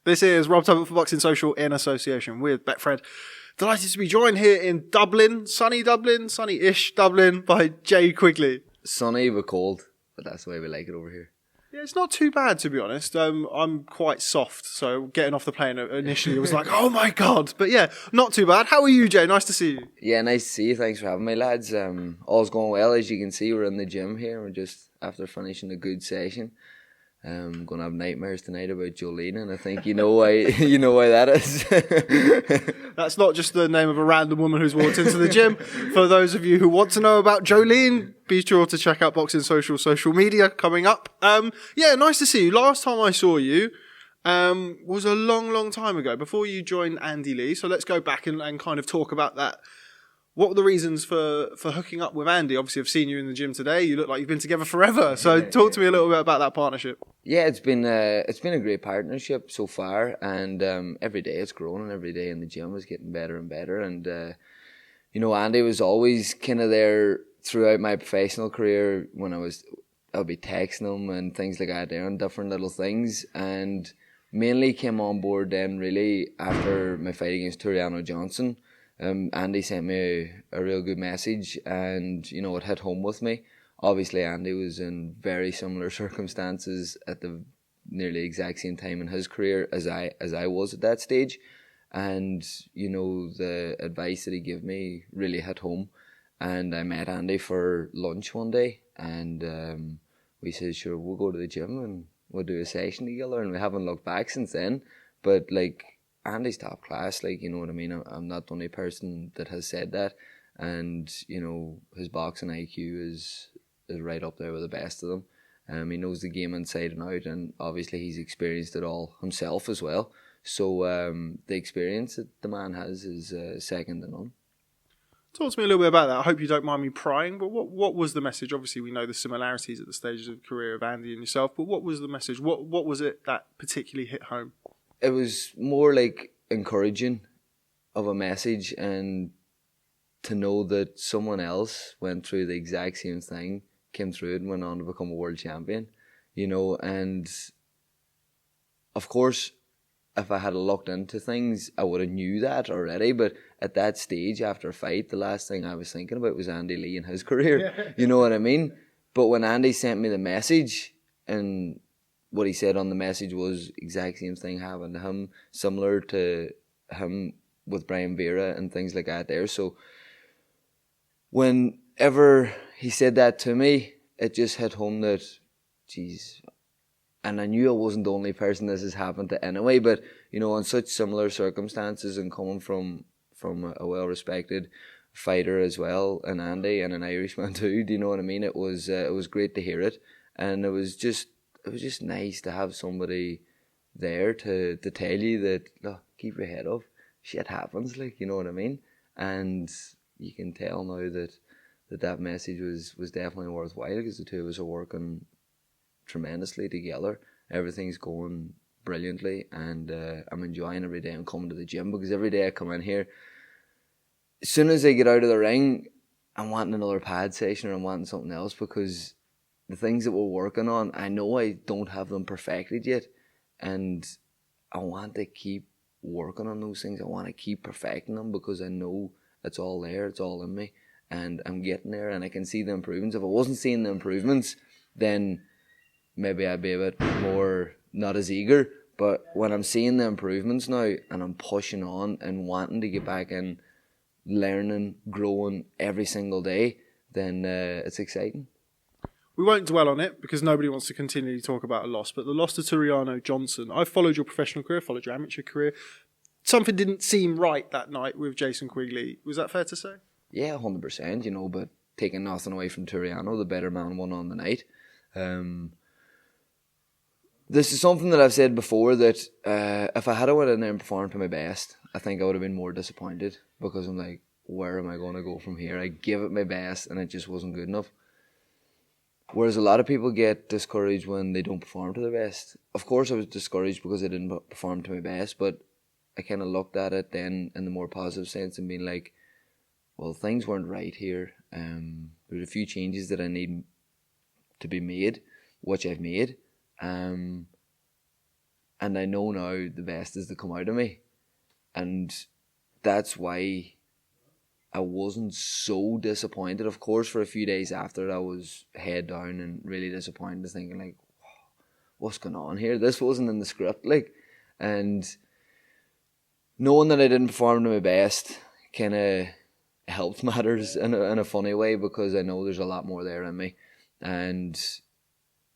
This is Rob Tubbett for Boxing Social in association with Betfred. Delighted to be joined here in Dublin, sunny-ish Dublin, by Jay Quigley. Sunny but cold, but that's the way we like it over here. Yeah, it's not too bad, to be honest. I'm quite soft, so getting off the plane initially was like, oh my God. But yeah, not too bad. How are you, Jay? Nice to see you. Yeah, nice to see you. Thanks for having me, lads. All's going well. As you can see, we're in the gym here. We're just after finishing a good session. I'm going to have nightmares tonight about Jolene, and I think you know why. You know why that is. That's not just the name of a random woman who's walked into the gym. For those of you who want to know about Jolene, be sure to check out Boxing social media coming up. Yeah, nice to see you. Last time I saw you was a long time ago, before you joined Andy Lee. So let's go back and kind of talk about that. What were the reasons for hooking up with Andy? Obviously, I've seen you in the gym today. You look like you've been together forever. So talk to me a little bit about that partnership. Yeah, it's been a great partnership so far, and every day it's growing, and every day in the gym is getting better and better. And you know, Andy was always kind of there throughout my professional career. When I'll be texting him and things like that, there and different little things, and mainly came on board then really after my fight against Turiano Johnson. Andy sent me a real good message, and you know, it hit home with me. Obviously, Andy was in very similar circumstances at the nearly exact same time in his career as I was at that stage, and you know, the advice that he gave me really hit home. And I met Andy for lunch one day, and we said, sure, we'll go to the gym and we'll do a session together, and we haven't looked back since then. But like, Andy's top class, like, you know what I mean? I'm not the only person that has said that. And, you know, his boxing IQ is right up there with the best of them. He knows the game inside and out, and obviously he's experienced it all himself as well. So the experience that the man has is second to none. Talk to me a little bit about that. I hope you don't mind me prying, but what was the message? Obviously, we know the similarities at the stages of the career of Andy and yourself, but what was the message? What was it that particularly hit home? It was more like encouraging of a message, and to know that someone else went through the exact same thing, came through it and went on to become a world champion, you know. And of course, if I had looked into things, I would have knew that already, but at that stage after a fight, the last thing I was thinking about was Andy Lee and his career. You know what I mean? But when Andy sent me the message, and what he said on the message was exact same thing happened to him, similar to him with Brian Vera and things like that there. So whenever he said that to me, it just hit home that, geez, and I knew I wasn't the only person this has happened to anyway, but, you know, in such similar circumstances and coming from a well-respected fighter as well, and Andy, and an Irishman too, do you know what I mean? It was great to hear it, and it was just nice to have somebody there to tell you that, look, keep your head up. Shit happens, like, you know what I mean? And you can tell now that message was definitely worthwhile, because the two of us are working tremendously together. Everything's going brilliantly, and I'm enjoying every day I'm coming to the gym, because every day I come in here, as soon as I get out of the ring, I'm wanting another pad session, or I'm wanting something else, because the things that we're working on, I know I don't have them perfected yet, and I want to keep working on those things. I want to keep perfecting them, because I know it's all there, it's all in me, and I'm getting there, and I can see the improvements. If I wasn't seeing the improvements, then maybe I'd be a bit more not as eager. But when I'm seeing the improvements now, and I'm pushing on and wanting to get back in, learning, growing every single day, then it's exciting. We won't dwell on it, because nobody wants to continually talk about a loss, but the loss to Turiano Johnson, I've followed your professional career, followed your amateur career. Something didn't seem right that night with Jason Quigley. Was that fair to say? Yeah, 100%, you know, but taking nothing away from Turiano, the better man won on the night. This is something that I've said before, that if I had went in there and performed to my best, I think I would have been more disappointed, because I'm like, where am I going to go from here? I gave it my best and it just wasn't good enough. Whereas a lot of people get discouraged when they don't perform to their best. Of course I was discouraged because I didn't perform to my best, but I kind of looked at it then in the more positive sense and being like, well, things weren't right here. There's a few changes that I need to be made, which I've made. And And I know now the best is to come out of me. And that's why I wasn't so disappointed. Of course, for a few days after, I was head down and really disappointed, thinking like, what's going on here? This wasn't in the script, like. And knowing that I didn't perform to my best kind of helped matters in a funny way, because I know there's a lot more there in me, and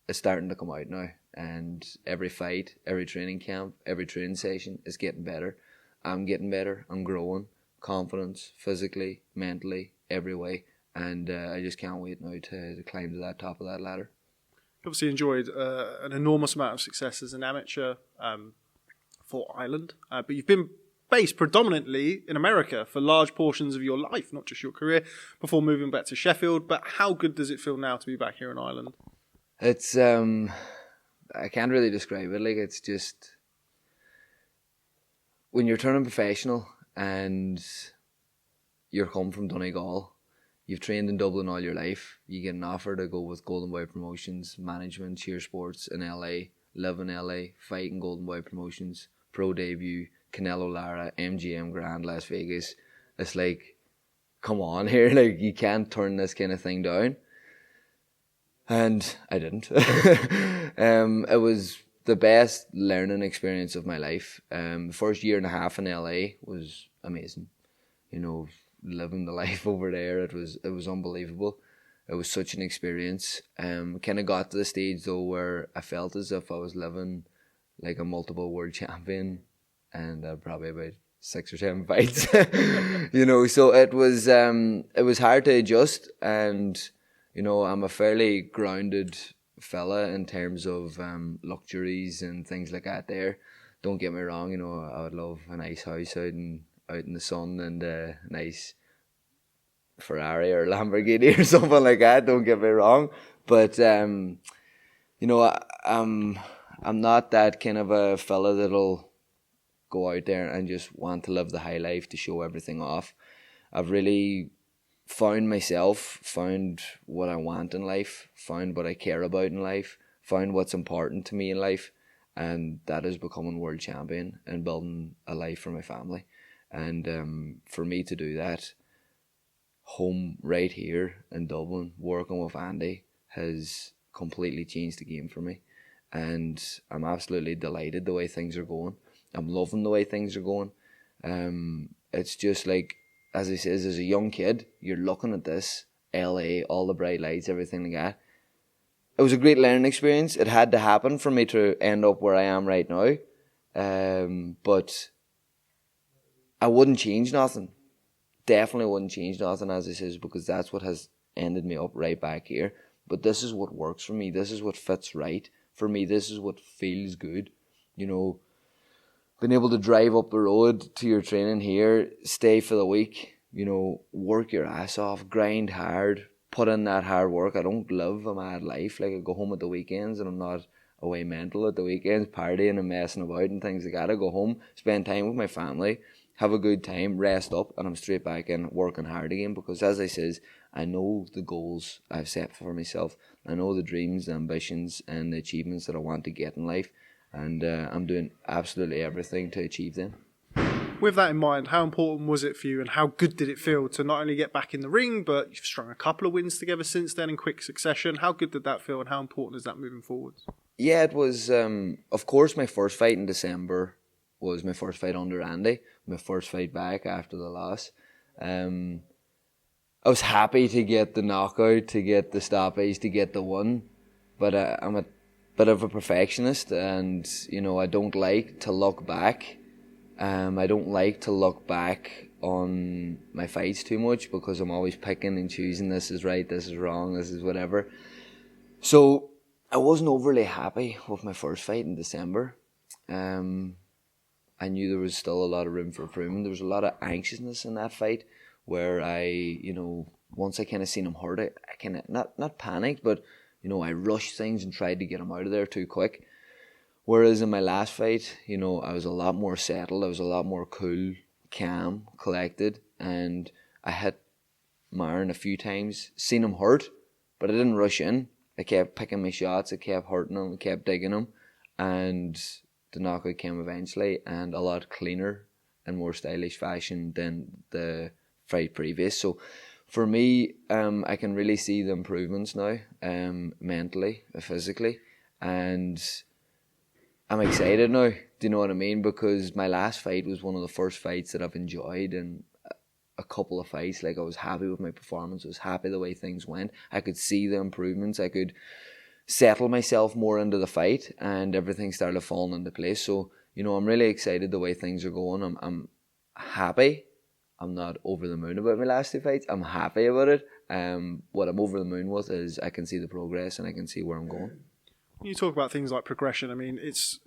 it's starting to come out now. And every fight, every training camp, every training session is getting better. I'm getting better. I'm growing. Confidence, physically, mentally, every way. And I just can't wait now to climb to that top of that ladder. Obviously enjoyed an enormous amount of success as an amateur for Ireland, but you've been based predominantly in America for large portions of your life, not just your career, before moving back to Sheffield. But how good does it feel now to be back here in Ireland? It's I can't really describe it. Like, it's just when you're turning professional and you're come from Donegal, you've trained in Dublin all your life, you get an offer to go with Golden Boy Promotions, management, cheer sports in LA, live in LA, fight in Golden Boy Promotions, pro debut, Canelo Lara, MGM Grand, Las Vegas. It's like, come on here, like, you can't turn this kind of thing down. And I didn't. It was the best learning experience of my life. The first year and a half in LA was amazing. You know, living the life over there, it was unbelievable. It was such an experience. Kind of got to the stage though where I felt as if I was living like a multiple world champion, and probably about 6 or 7 fights. You know, so it was hard to adjust. And you know, I'm a fairly grounded fella in terms of luxuries and things like that there. Don't get me wrong, you know, I would love a nice house out in the sun and a nice Ferrari or Lamborghini or something like that, don't get me wrong. But, you know, I'm not that kind of a fella that'll go out there and just want to live the high life to show everything off. I've really found myself, found what I want in life, found what I care about in life, found what's important to me in life, and that is becoming world champion and building a life for my family. And for me to do that, home right here in Dublin, working with Andy, has completely changed the game for me. And I'm absolutely delighted the way things are going. I'm loving the way things are going. It's just like, as he says, as a young kid, you're looking at this, LA, all the bright lights, everything like that. It was a great learning experience. It had to happen for me to end up where I am right now. But I wouldn't change nothing. Definitely wouldn't change nothing, as he says, because that's what has ended me up right back here. But this is what works for me. This is what fits right for me. This is what feels good. You know, being able to drive up the road to your training here, stay for the week, you know, work your ass off, grind hard, put in that hard work. I don't live a mad life. Like, I go home at the weekends and I'm not away mental at the weekends, partying and messing about and things like that. I go home, spend time with my family, have a good time, rest up, and I'm straight back in working hard again. Because as I says, I know the goals I've set for myself. I know the dreams, the ambitions, and the achievements that I want to get in life. And I'm doing absolutely everything to achieve them. With that in mind, how important was it for you, and how good did it feel to not only get back in the ring, but you've strung a couple of wins together since then in quick succession? How good did that feel, and how important is that moving forward? Yeah, it was, of course, my first fight in December was my first fight under Andy, my first fight back after the loss. I was happy to get the knockout, to get the stoppage, to get the win, but I'm a bit of a perfectionist, and you know, I don't like to look back. I don't like to look back on my fights too much, because I'm always picking and choosing, this is right, this is wrong, this is whatever. So I wasn't overly happy with my first fight in December. I knew there was still a lot of room for improvement. There was a lot of anxiousness in that fight, where I, you know, once I kind of seen him hurt, I kind of, not panicked, but you know, I rushed things and tried to get him out of there too quick. Whereas in my last fight, you know, I was a lot more settled. I was a lot more cool, calm, collected. And I hit Myron a few times, seen him hurt, but I didn't rush in. I kept picking my shots. I kept hurting him. I kept digging him. And the knockout came eventually, and a lot cleaner and more stylish fashion than the fight previous. So for me, I can really see the improvements now, mentally, physically, and I'm excited now. Do you know what I mean? Because my last fight was one of the first fights that I've enjoyed in a couple of fights. Like, I was happy with my performance. I was happy the way things went. I could see the improvements. I could settle myself more into the fight, and everything started falling into place. So, you know, I'm really excited the way things are going. I'm happy. I'm not over the moon about my last two fights. I'm happy about it. What I'm over the moon with is I can see the progress and I can see where I'm going. You talk about things like progression. I mean, it's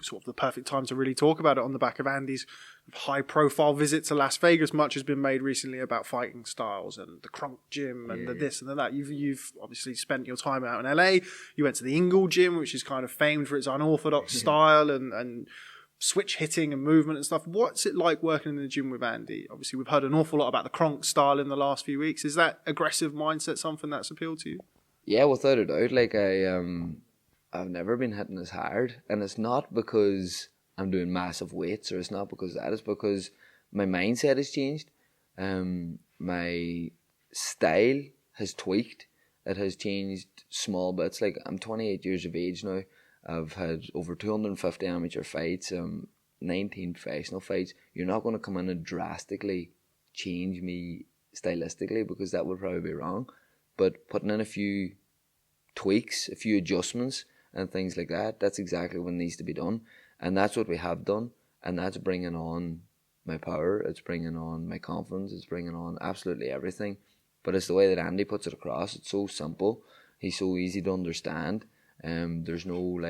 sort of the perfect time to really talk about it on the back of Andy's high-profile visit to Las Vegas. Much has been made recently about fighting styles and the Crunk Gym and the this and the that. You've obviously spent your time out in LA. You went to the Ingle Gym, which is kind of famed for its unorthodox style and switch hitting and movement and stuff. What's it like working in the gym with Andy? Obviously, we've heard an awful lot about the Kronk style in the last few weeks. Is that aggressive mindset something that's appealed to you? Yeah, without a doubt. Like, I've never been hitting as hard, and it's not because I'm doing massive weights, or it's not because of that. It's because my mindset has changed. My style has tweaked. It has changed small bits. Like, I'm 28 years of age now. I've had over 250 amateur fights, 19 professional fights. You're not going to come in and drastically change me stylistically, because that would probably be wrong. But putting in a few tweaks, a few adjustments and things like that, that's exactly what needs to be done. And that's what we have done. And that's bringing on my power. It's bringing on my confidence. It's bringing on absolutely everything. But it's the way that Andy puts it across. It's so simple. He's so easy to understand. There's no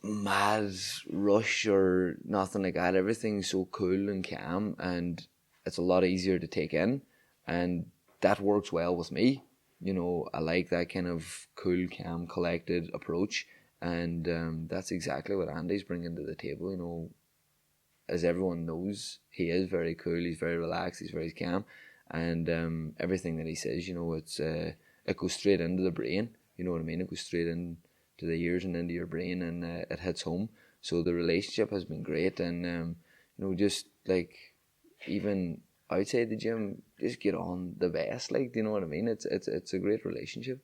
mad rush or nothing like that. Everything's so cool and calm, and it's a lot easier to take in, and that works well with me. You know, I like that kind of cool, calm, collected approach, and that's exactly what Andy's bringing to the table. You know, as everyone knows, he is very cool. He's very relaxed. He's very calm, and everything that he says, you know, it goes straight into the brain. You know what I mean? It goes straight into the ears and into your brain, and it hits home. So the relationship has been great, and you know, just like even outside the gym, just get on the best. Like, do you know what I mean? It's a great relationship.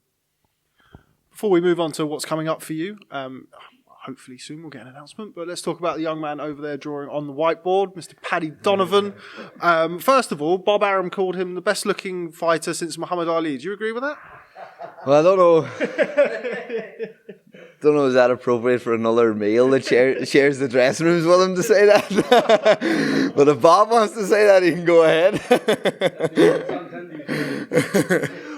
Before we move on to what's coming up for you, hopefully soon we'll get an announcement, but let's talk about the young man over there drawing on the whiteboard, Mr. Paddy Donovan. First of all, Bob Arum called him the best looking fighter since Muhammad Ali. Do you agree with that? Well, I don't know. Don't know, is that appropriate for another male that shares the dressing rooms with him to say that? But if Bob wants to say that, he can go ahead.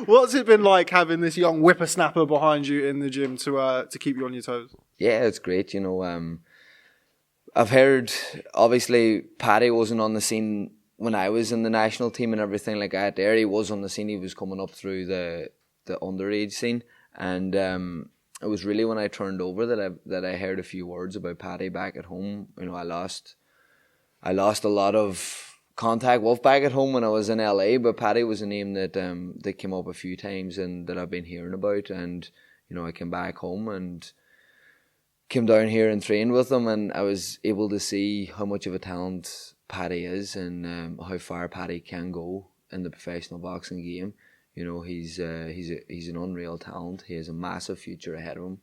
What's it been like having this young whippersnapper behind you in the gym to keep you on your toes? Yeah, it's great. You know, I've heard, obviously, Paddy wasn't on the scene when I was in the national team and everything like that. There, he was on the scene. He was coming up through the underage scene, and it was really when I turned over that I heard a few words about Paddy back at home. You know, I lost a lot of contact with back at home when I was in LA, but Paddy was a name that came up a few times and that I've been hearing about. And you know, I came back home and came down here and trained with him, and I was able to see how much of a talent Paddy is, and how far Paddy can go in the professional boxing game. You know, he's an unreal talent. He has a massive future ahead of him.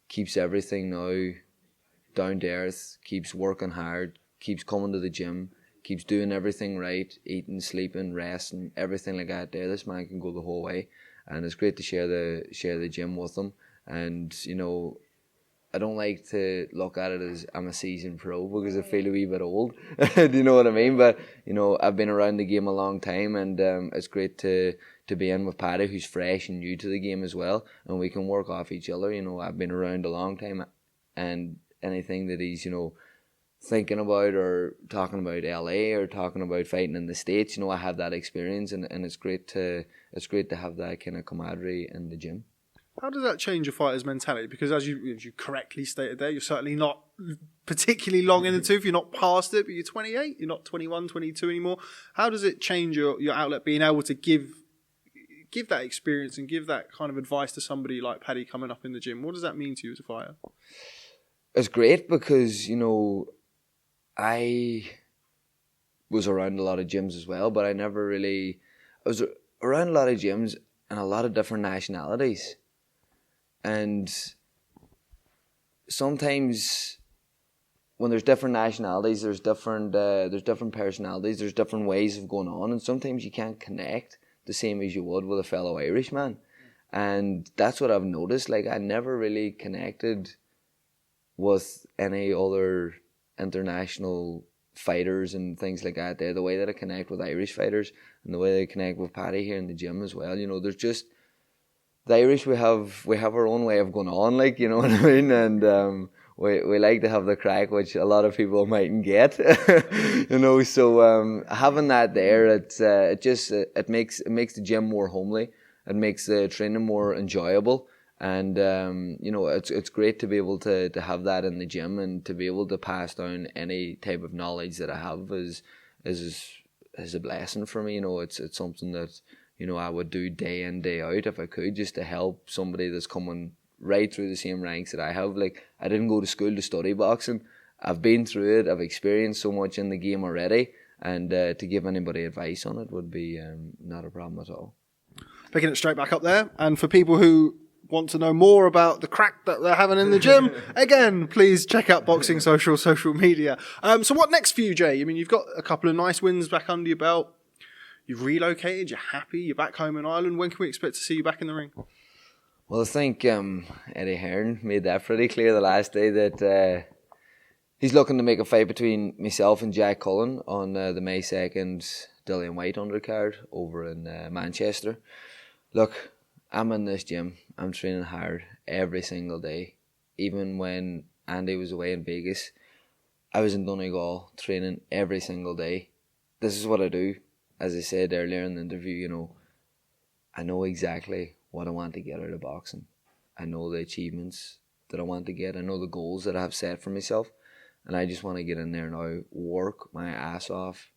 Keeps everything now down to earth, keeps working hard, keeps coming to the gym, keeps doing everything right, eating, sleeping, resting, everything like that. There, this man can go the whole way, and it's great to share the gym with him. And you know, I don't like to look at it as I'm a seasoned pro, because I feel a wee bit old. Do you know what I mean? But you know, I've been around the game a long time, and it's great to be in with Paddy, who's fresh and new to the game as well, and we can work off each other. You know, I've been around a long time, and anything that he's, you know, thinking about or talking about LA or talking about fighting in the States, you know, I have that experience, and it's great to have that kind of camaraderie in the gym. How does that change your fighter's mentality? Because as you correctly stated there, you're certainly not particularly long in the tooth. You're not past it, but you're 28. You're not 21, 22 anymore. How does it change your outlet, being able to give give that experience and give that kind of advice to somebody like Paddy coming up in the gym? What does that mean to you as a fighter? It's great because, I was around a lot of gyms as well, but I was around a lot of gyms and a lot of different nationalities. And sometimes when there's different nationalities, there's different personalities, there's different ways of going on, and sometimes you can't connect the same as you would with a fellow Irishman. And that's what I've noticed. Like, I never really connected with any other international fighters and things like that. The way that I connect with Irish fighters and the way that I connect with Paddy here in the gym as well. There's just the Irish. We have our own way of going on, like, you know what I mean, and we like to have the crack, which a lot of people mightn't get, So having that there, it makes the gym more homely. It makes the training more enjoyable. And, it's great to be able to have that in the gym and to be able to pass down any type of knowledge that I have is a blessing for me. It's something that, I would do day in, day out if I could, just to help somebody that's coming right through the same ranks that I have. Like, I didn't go to school to study boxing. I've been through it. I've experienced so much in the game already. And to give anybody advice on it would be not a problem at all. Picking it straight back up there. And for people who want to know more about the crack that they're having in the gym, again, please check out Boxing social media. So what next for you, Jay? I mean, you've got a couple of nice wins back under your belt. You've relocated, you're happy, you're back home in Ireland. When can we expect to see you back in the ring? Well, I think Eddie Hearn made that pretty clear the last day that he's looking to make a fight between myself and Jack Cullen on the May 2nd Dillian White undercard over in Manchester. Look, I'm in this gym. I'm training hard every single day. Even when Andy was away in Vegas, I was in Donegal training every single day. This is what I do. As I said earlier in the interview, I know exactly what I want to get out of boxing. I know the achievements that I want to get. I know the goals that I have set for myself. And I just want to get in there now, work my ass off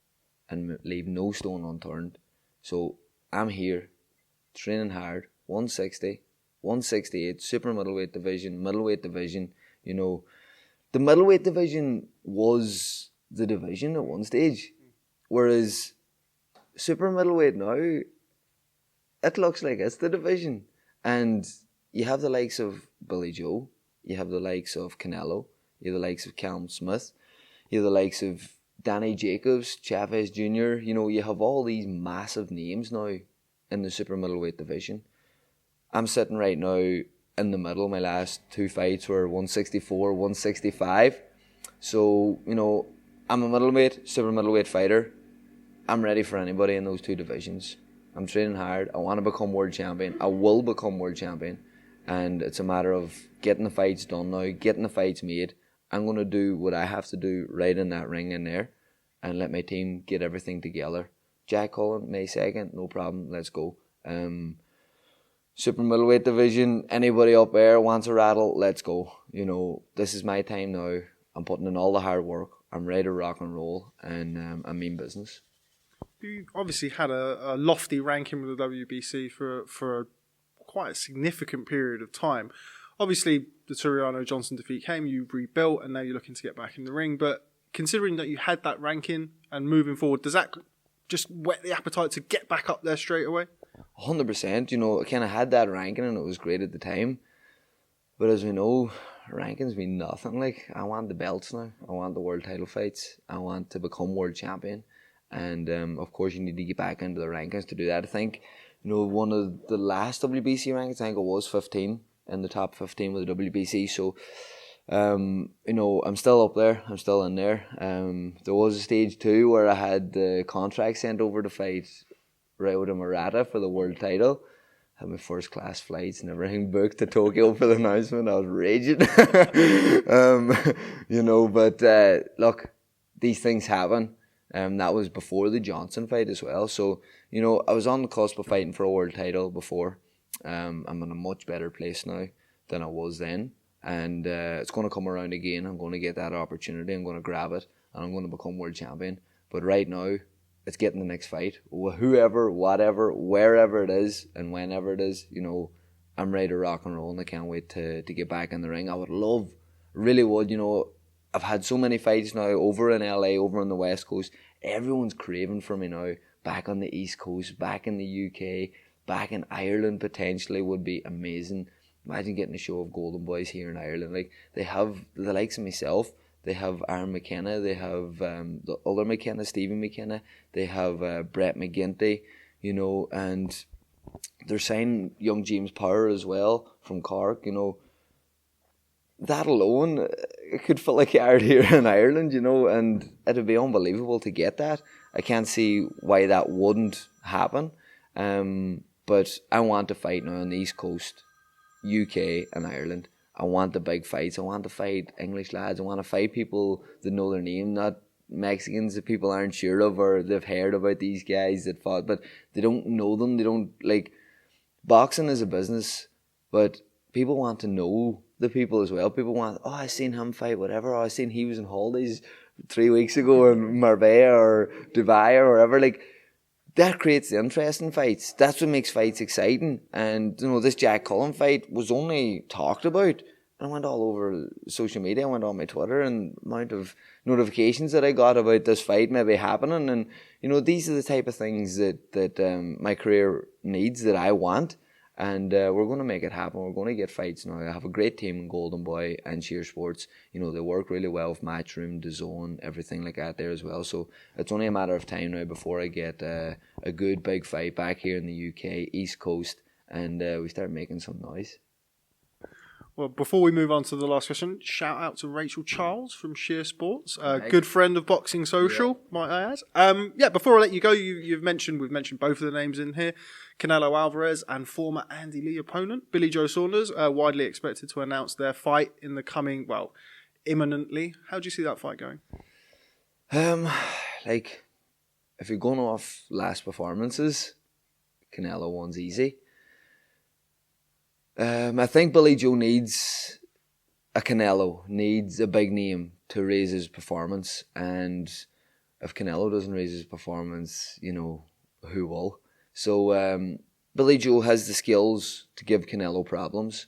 and leave no stone unturned. So I'm here, training hard, 160, 168, super middleweight division. The middleweight division was the division at one stage. Whereas super middleweight now, it looks like it's the division. And you have the likes of Billy Joe, you have the likes of Canelo, you have the likes of Callum Smith, you have the likes of Danny Jacobs, Chavez Jr. You have all these massive names now in the super middleweight division. I'm sitting right now in the middle. My last two fights were 164, 165. So, I'm a middleweight, super middleweight fighter. I'm ready for anybody in those two divisions. I'm training hard. I want to become world champion. I will become world champion. And it's a matter of getting the fights done now, getting the fights made. I'm going to do what I have to do right in that ring in there and let my team get everything together. Jack Cullen, May 2nd, no problem, let's go. Super middleweight division, anybody up there wants a rattle, let's go. This is my time now. I'm putting in all the hard work. I'm ready to rock and roll, and I mean business. You obviously had a lofty ranking with the WBC for quite a significant period of time. Obviously, the Soriano Johnson defeat came, you rebuilt, and now you're looking to get back in the ring. But considering that you had that ranking and moving forward, does that just whet the appetite to get back up there straight away? 100%. I kind of had that ranking and it was great at the time. But as we know, rankings mean nothing. Like, I want the belts now. I want the world title fights. I want to become world champion. And of course, you need to get back into the rankings to do that. I think, one of the last WBC rankings, I think it was 15, in the top 15 with the WBC. So, I'm still up there. I'm still in there. There was a stage 2 where I had the contract sent over to fight Ryoto Murata for the world title. Had my first class flights and everything booked to Tokyo for the announcement. I was raging. But look, these things happen. That was before the Johnson fight as well. So, I was on the cusp of fighting for a world title before. I'm in a much better place now than I was then. And it's going to come around again. I'm going to get that opportunity. I'm going to grab it. And I'm going to become world champion. But right now, it's getting the next fight. Whoever, whatever, wherever it is, and whenever it is, I'm ready to rock and roll, and I can't wait to get back in the ring. I would love, really would, I've had so many fights now over in LA, over on the West Coast. Everyone's craving for me now. Back on the East Coast, back in the UK, back in Ireland potentially would be amazing. Imagine getting a show of Golden Boys here in Ireland. Like, they have the likes of myself. They have Aaron McKenna. They have the other McKenna, Stephen McKenna. They have Brett McGinty, and they're signing young James Power as well from Cork, That alone, it could fill a card here in Ireland, and it'd be unbelievable to get that. I can't see why that wouldn't happen. But I want to fight now on the East Coast, UK and Ireland. I want the big fights. I want to fight English lads. I want to fight people that know their name, not Mexicans that people aren't sure of or they've heard about these guys that fought, but they don't know them. They don't, boxing is a business, but people want to know the people as well. People want, I seen him fight, whatever. I seen he was on holidays 3 weeks ago in Marbella or Dubai or wherever. That creates the interest in fights. That's what makes fights exciting. And, this Jack Cullen fight was only talked about. I went all over social media. I went on my Twitter, and the amount of notifications that I got about this fight maybe happening. And, these are the type of things that my career needs, that I want. And we're going to make it happen. We're going to get fights now. I have a great team in Golden Boy and Sheer Sports. They work really well with Matchroom, DAZN, everything like that there as well. So it's only a matter of time now before I get a good big fight back here in the UK, East Coast, and we start making some noise. Well, before we move on to the last question, shout out to Rachel Charles from Sheer Sports, a good friend of Boxing Social, might I add. Before I let you go, we've mentioned both of the names in here, Canelo Alvarez and former Andy Lee opponent, Billy Joe Saunders, widely expected to announce their fight in the coming, imminently. How do you see that fight going? If you're going off last performances, Canelo one's easy. I think Billy Joe needs a Canelo, needs a big name to raise his performance. And if Canelo doesn't raise his performance, who will? So Billy Joe has the skills to give Canelo problems.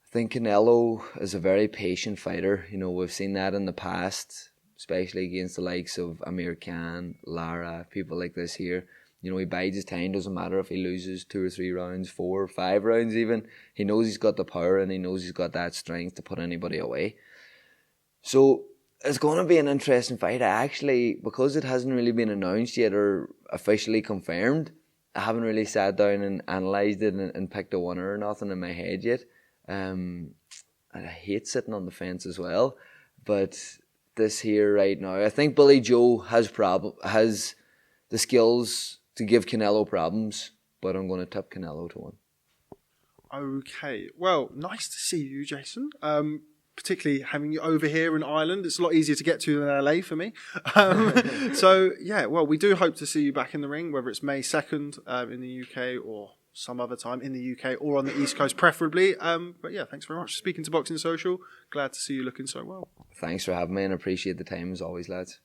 I think Canelo is a very patient fighter. We've seen that in the past, especially against the likes of Amir Khan, Lara, people like this here. He bides his time. Doesn't matter if he loses 2 or 3 rounds, 4 or 5 rounds even. He knows he's got the power and he knows he's got that strength to put anybody away. So it's going to be an interesting fight. Because it hasn't really been announced yet or officially confirmed, I haven't really sat down and analysed it and picked a winner or nothing in my head yet. And I hate sitting on the fence as well. But this here right now, I think Billy Joe has the skills to give Canelo problems, but I'm going to tip Canelo to win. Okay. Well, nice to see you, Jason. Particularly having you over here in Ireland. It's a lot easier to get to than LA for me. We do hope to see you back in the ring, whether it's May 2nd in the UK or some other time in the UK or on the East Coast preferably. Thanks very much for speaking to Boxing Social. Glad to see you looking so well. Thanks for having me and appreciate the time as always, lads.